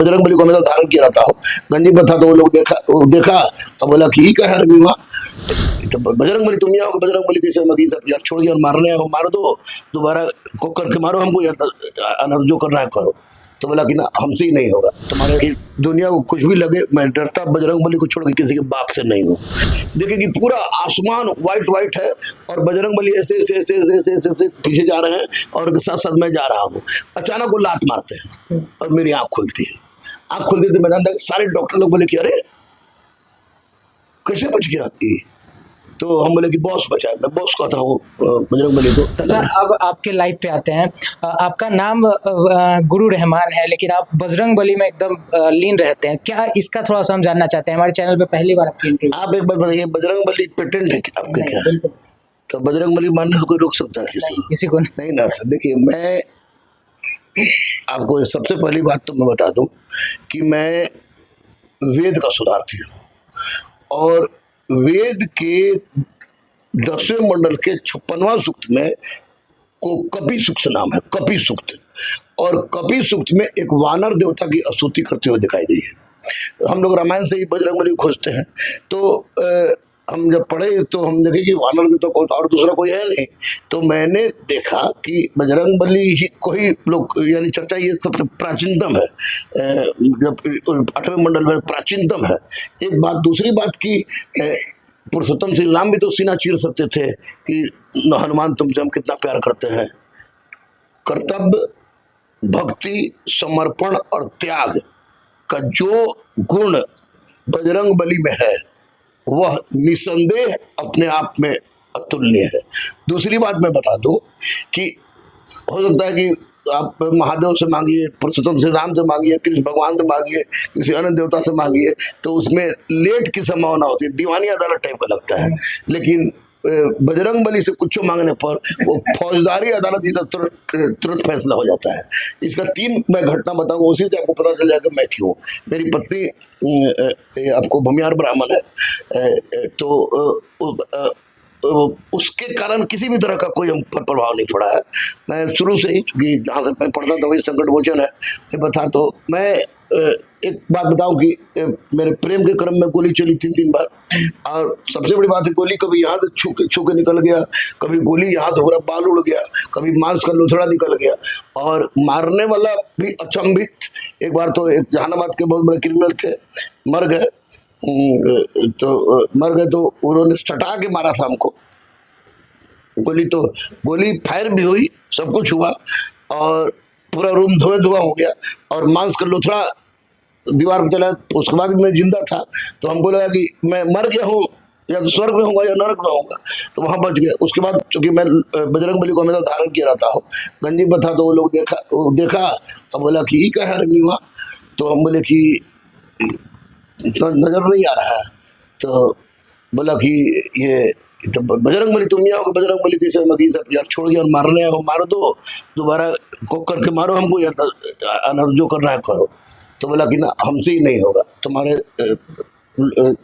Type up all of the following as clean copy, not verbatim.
बजरंग बली को हमेशा धारण किया रहता हूँ। गंजी पर था तो वो लोग देखा तो बोला कि ही क्या है रमीवा, तो बजरंग बली तुम ही आओ, बजरंग बली कैसे मगी सब यार छोड़ यार, मारने हो मार दो, दोबारा को करके मारो हमको यार, जो करना है करो। तो बोला कि ना हमसे ही नहीं होगा, तुम्हारे दुनिया को कुछ भी लगे, मैं डरता बजरंग बली को छोड़ के किसी के बाप से नहीं हूँ। देखिए कि पूरा आसमान व्हाइट है और बजरंग बली ऐसे ऐसे ऐसे ऐसे ऐसे ऐसे ऐसे पीछे जा रहे हैं और उनके साथ साथ मैं जा रहा हूँ। अचानक वो लात मारते हैं और मेरी आँख खुलती है। आँख खुलती तो मैं जानता कि सारे डॉक्टर लोग बोले कि अरे कैसे बच गया ये, तो हम बोले कि बॉस बचा। मैं बॉस कहता हूँ बजरंग बली को। सर अब आपके लाइफ पे आते हैं। आपका नाम गुरु रहमान है, लेकिन आप बजरंग बली में एकदम लीन रहते हैं, क्या इसका थोड़ा सा हम जानना चाहते हैं। हमारे चैनल पे पहली बार आपकी इंटरव्यू। आप एक बार बताइए, बजरंग बली पेटेंट है आपका क्या है? तो बजरंग बली मानने से कोई रोक सकता है किसी को नहीं ना। देखिए मैं आपको सबसे पहली बात तो मैं बता दूं कि मैं वेद का शोधार्थी हूँ और वेद के 10वें मंडल के 56वां सूक्त में को कपि सूक्त नाम है, कपि सूक्त। और कपि सूक्त में एक वानर देवता की स्तुति करते हुए दिखाई गई है। हम लोग रामायण से ही बजरंग बली को खोजते हैं, तो हम जब पढ़े तो हम देखे कि वानर देवता को और दूसरा कोई है नहीं। तो मैंने देखा कि बजरंग बली ही को ही लोग यानी चर्चा, ये सबसे प्राचीनतम है, जब 8वें मंडल में प्राचीनतम है। एक बात, दूसरी बात की पुरुषोत्तम श्री राम भी तो सीना चीर सकते थे कि हनुमान तुमसे हम कितना प्यार करते हैं। कर्तव्य, भक्ति, समर्पण और त्याग का जो गुण बजरंग बली में है वह निसंदेह अपने आप में अतुलनीय है। दूसरी बात मैं बता दूं कि हो सकता है कि आप महादेव से मांगिए, पुरुषोत्तम श्री राम से मांगिए, कृष्ण भगवान से मांगिए, किसी अन्य देवता से मांगिए, तो उसमें लेट की संभावना होती है, दीवानी अदालत टाइप का लगता है। लेकिन बजरंग बली से कुछ मांगने पर वो फौजदारी अदालत ही तुरंत फैसला हो जाता है। इसका 3 मैं घटना बताऊंगा, उसी से आपको पता चल जाएगा मैं क्यों। मेरी पत्नी आपको भूमिहार ब्राह्मण है, तो उसके कारण किसी भी तरह का कोई हम पर प्रभाव नहीं पड़ा है। मैं शुरू से ही, क्योंकि जहाँ से मैं पढ़ता था वही संकट मोचन है, ये बता। तो मैं एक बात बताऊं कि मेरे प्रेम के क्रम में गोली चली 3 बार, और सबसे बड़ी बात है गोली कभी यहाँ से छू के निकल गया, कभी गोली यहाँ से पूरा बाल उड़ गया, कभी मांस का लोथड़ा निकल गया, और मारने वाला भी अचंभित। एक बार तो एक जहानाबाद के बहुत बड़े क्रिमिनल थे, मर गए, तो उन्होंने सटा के मारा था हमको गोली। तो गोली फायर भी हुई, सब कुछ हुआ और पूरा रूम धुआं धुआं हो गया और मांस का लोथड़ा दीवार पर चला। उसके बाद मैं जिंदा था, तो हमको लगा कि मैं मर गया हूँ, या तो स्वर्ग में होगा या नरक में होगा, तो वहाँ बच गया। उसके बाद चूंकि मैं बजरंग बली को हमेशा धारण किया रहता हूँ, गंजी पर था तो वो लोग देखा तो बोला कि ही क्या है रमीवा, तो हम बोले कि नजर नहीं आ रहा है, तो बोला कि ये तो बजरंग बली तुम ही आओ, बजरंग बली कैसे मगी सब यार, छोड़ यार, मारने हो मार दो, दोबारा को करके मारो हमको यार, जो करना है करो। तो बोला कि ना हमसे ही नहीं होगा, तुम्हारे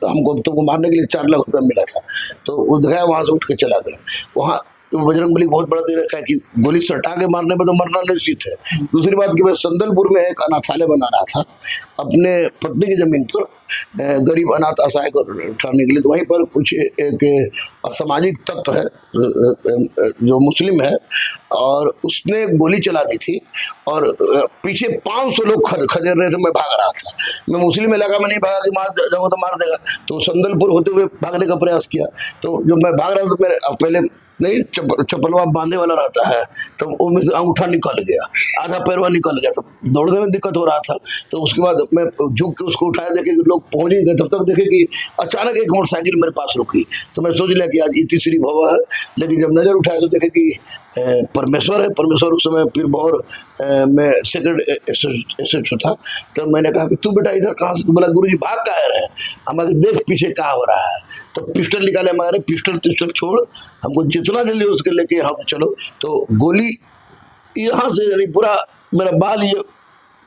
हमको तुमको मारने के लिए 4 लाख रुपया मिला था। तो वो दिखाया, वहाँ से उठ के चला गया। वहाँ तो बजरंग बली बहुत बड़ा दे रखा है कि गोली सटा के मारने पर तो मरना निश्चित है। दूसरी बात कि मैं संदलपुर में एक अनाथालय बना रहा था अपने पत्नी की जमीन पर, गरीब अनाथ असहाय को उठाने के लिए। तो वहीं पर कुछ एक असामाजिक तत्व है जो मुस्लिम है, और उसने गोली चला दी थी और पीछे 500 लोग खदेड़ रहे थे। मैं भाग रहा था, मैं मुस्लिम इलाका में नहीं भागा कि मार जाऊँगा तो मार देगा, तो संदलपुर होते हुए भागने का प्रयास किया। तो जब मैं भाग रहा था तो मेरे पहले नहीं चप्पलवा बांधे वाला रहता है, तो वो से अंगूठा निकल गया, आधा पैरवा निकल गया, तो दौड़ने में दिक्कत हो रहा था। तो उसके बाद मैं झुक के उसको उठाया, देखे कि लोग पहुंच ही गए, तब तक देखे कि अचानक एक मोटरसाइकिल मेरे पास रुकी। तो मैं सोच लिया कि आज ये तीसरी भवा है, लेकिन जब नज़र उठाया तो देखे कि परमेश्वर है। परमेश्वर उस समय फिर बहुत मैं सेक्रेट एसएचओ था। तो मैंने कहा कि तू बेटा इधर कहाँ से? बोला गुरुजी भाग का आ रहे हैं। हम आगे देख पीछे क्या हो रहा है, तो पिस्टल निकाले हमारे, पिस्टल छोड़, हमको जितना जल्दी उसके लेके यहाँ से चलो। तो गोली यहाँ से यानी पूरा मेरा बाल ये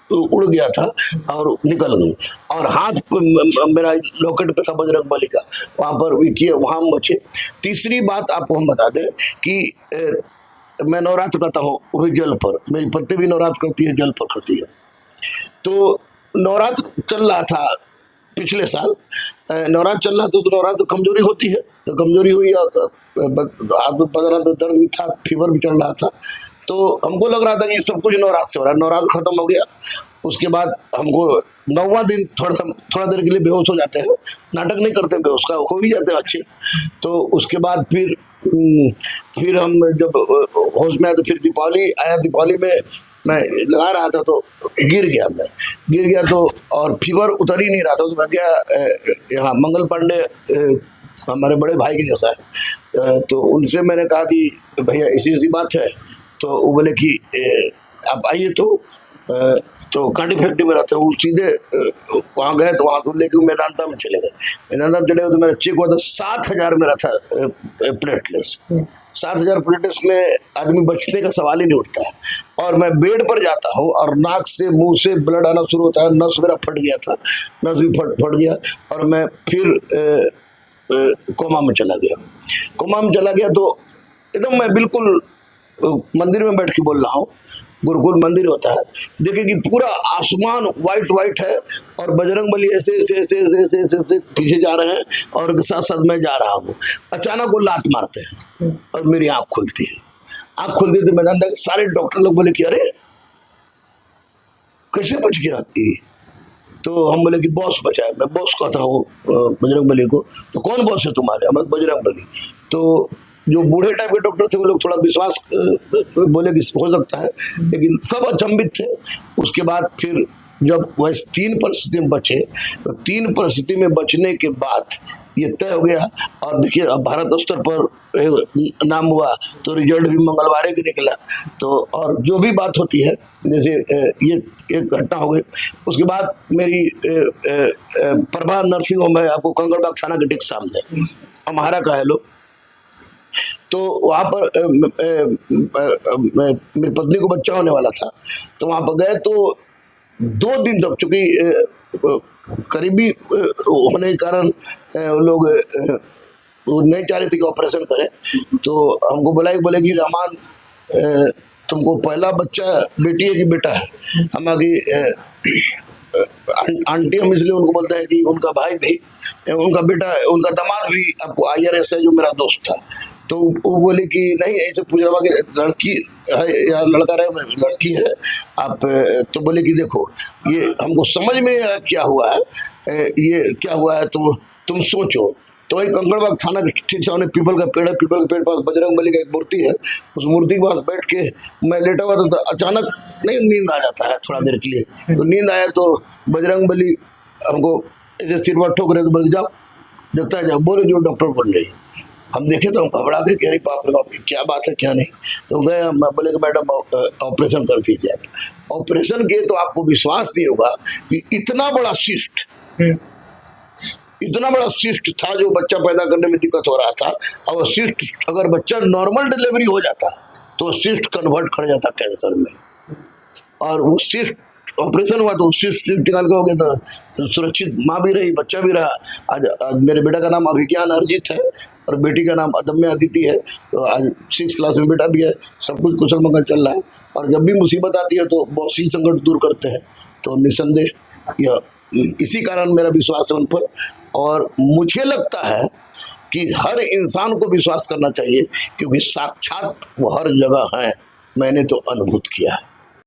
उड़ गया था और निकल गई, और हाथ मेरा लॉकेट पे था बजरंग बली का, वहाँ पर भी किए, वहाँ हम बचे। तीसरी बात आपको हम बता दें कि मैं नवरात्र करता हूँ, वो भी जल पर, मेरी पत्नी भी नवरात्र करती है, जल पर करती है। तो नवरात्र चल रहा था पिछले साल, नवरात्र चल रहा था, तो नवरात्र कमजोरी होती है, तो कमजोरी हुई और हाथ में पकड़ा तो दर्द भी था, फीवर भी चल रहा था। तो हमको लग रहा था कि सब कुछ नवरात्र से हो रहा है। नवरात्र खत्म हो गया, उसके बाद हमको 9वां दिन थोड़ा देर के लिए बेहोश हो जाते हैं, नाटक नहीं करते बेहोश का, हो ही जाते हैं अच्छे। तो उसके बाद फिर हम जब होश में आए तो फिर दीपावली आया। दीपावली में मैं लगा रहा था तो गिर गया तो, और फीवर उतर ही नहीं रहा था। तो मैं गया यहाँ मंगल पांडे, हमारे बड़े भाई के जैसा है, तो उनसे मैंने कहा कि भैया ऐसी बात है। तो वो बोले कि आप आइए। तो कांटी फैक्ट्री में रहते हैं वो, सीधे वहाँ गए तो वहाँ लेके मेदांता में चले गए। तो मेरा चेक हुआ था 7,000 मेरा था प्लेटलेट्स। 7,000 प्लेटलेट्स में आदमी बचने का सवाल ही नहीं उठता है। और मैं बेड पर जाता हूँ और नाक से मुंह से ब्लड आना शुरू होता है। नस मेरा फट गया था, नस भी फट गया, और मैं फिर कोमा में चला गया। तो एकदम मैं बिल्कुल मंदिर में बैठ के बोल रहा हूँ, गुरुकुल मंदिर होता है, देखिए कि पूरा आसमान वाइट है और बजरंगबली ऐसे पीछे जा रहे हैं और साथ साथ मैं जा रहा हूँ। अचानक वो लात मारते हैं और मेरी आँख खुलती है। तो मैदान के सारे डॉक्टर लोग बोले कि अरे कैसे बच गया? तो हम बोले कि बॉस बचा है। मैं बॉस कहता हूँ बजरंगबली को। तो कौन बॉस है तुम्हारे? हम बजरंगबली। तो जो बूढ़े टाइप के डॉक्टर थे वो लोग थोड़ा विश्वास बोले कि हो सकता है, लेकिन सब अचंभित थे। उसके बाद फिर जब वह 3 परिस्थिति में बचे, तो 3 परिस्थिति में बचने के बाद ये तय हो गया। और देखिए अब भारत स्तर पर नाम हुआ, तो रिजल्ट भी मंगलवार के निकला। तो और जो भी बात होती है, जैसे ये एक घटना हो गई। उसके बाद मेरी प्रभा नर्सिंग होम है, आपको कंकड़बाग थाना के ठीक सामने, हमारा का है लोग। तो वहाँ पर मेरी पत्नी को बच्चा होने वाला था, तो वहाँ पर गए। तो 2 दिन तक, चूँकि करीबी होने के कारण लोग नहीं चाह रहे थे कि ऑपरेशन करें, तो हमको बोले कि रहमान तुमको पहला बच्चा बेटी है कि बेटा है? हम आगे आंटी हम इसलिए उनको बोलते हैं कि उनका भाई भी, उनका बेटा, उनका दामाद भी आपको IRS है, जो मेरा दोस्त था। तो वो बोले कि नहीं, ऐसे पूछ रहा कि लड़की है या लड़का रहे? लड़की है। आप तो बोले कि देखो ये हमको समझ में नहीं आया क्या हुआ है, ये क्या हुआ है, तो तुम सोचो। तो वही कंकड़बाग थाना के ठीक सामने पीपल का पेड़ है, पीपल के पेड़ पास बजरंगबली का एक मूर्ति है। उस मूर्ति के पास बैठ के मैं लेटा हुआ था, तो अचानक नहीं नींद आ जाता है थोड़ा देर के लिए। तो नींद आया तो बजरंगबली हमको ऐसे सिर पर ठोक रहे, तो बोले जाओ जगता है, जाओ, बोलो जो डॉक्टर बोल रही है। हम देखे तो हम घबरा गए, कह रही बाप रे बाप क्या बात है क्या नहीं। तो गए, हम बोले कि मैडम ऑपरेशन कर दीजिए आप। ऑपरेशन किए तो आपको विश्वास नहीं होगा कि इतना बड़ा सिस्ट था जो बच्चा पैदा करने में दिक्कत हो रहा था। और सिस्ट, अगर बच्चा नॉर्मल डिलीवरी हो जाता तो सिस्ट कन्वर्ट कर जाता कैंसर में। और वो सिस्ट ऑपरेशन हुआ तो सिस्ट निकाल के हो गया, तो सुरक्षित माँ भी रही, बच्चा भी रहा। आज मेरे बेटा का नाम अभिज्ञान अर्जित है और बेटी का नाम अदम्य अदिति है। तो आज 6th क्लास में बेटा भी है। सब कुछ कुशल मंगल चल रहा है। और जब भी मुसीबत आती है तो बहुत सी संकट दूर करते हैं। तो निसंदेह यह इसी कारण मेरा विश्वास है उन पर। और मुझे लगता है कि हर इंसान को विश्वास करना चाहिए, क्योंकि साक्षात वो हर जगह हैं, मैंने तो अनुभूत किया है।